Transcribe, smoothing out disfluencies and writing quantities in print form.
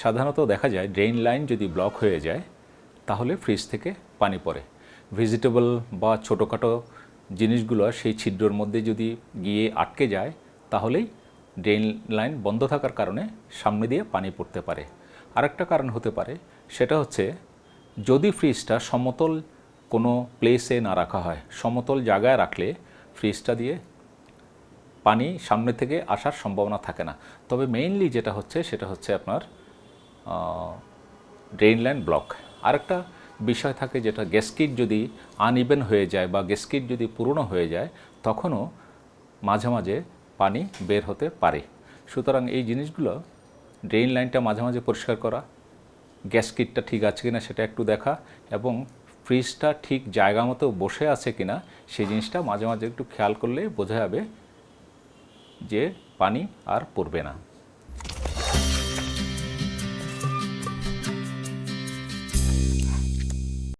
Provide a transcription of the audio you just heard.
সাধারণত দেখা যায় ড্রেন লাইন যদি ব্লক হয়ে যায় তাহলে ফ্রিজ থেকে পানি পড়ে। ভেজিটেবল বা ছোটোখাটো জিনিসগুলো সেই ছিদ্রর মধ্যে যদি গিয়ে আটকে যায় তাহলেই ড্রেন লাইন বন্ধ থাকার কারণে সামনে দিয়ে পানি পড়তে পারে। আরেকটা কারণ হতে পারে, সেটা হচ্ছে যদি ফ্রিজটা সমতল কোনো প্লেসে না রাখা হয়, সমতল জায়গায় রাখলে ফ্রিজটা দিয়ে পানি সামনে থেকে আসার সম্ভাবনা থাকে না। তবে মেইনলি যেটা হচ্ছে সেটা হচ্ছে আপনার ড্রেন লাইন ব্লক। আরেকটা বিষয় থাকে যেটা গ্যাসকিট যদি আনইভেন হয়ে যায় বা গ্যাসকিট যদি পুরনো হয়ে যায় তখনও মাঝে মাঝে পানি বের হতে পারে। সুতরাং এই জিনিসগুলো ড্রেন লাইনটা মাঝে মাঝে পরিষ্কার করা, গ্যাসকিটটা ঠিক আছে কিনা সেটা একটু দেখা এবং ফ্রিজটা ঠিক জায়গা মতো বসে আছে কিনা সেই জিনিসটা মাঝে মাঝে একটু খেয়াল করলে বোঝা যাবে যে পানি আর পড়বে না।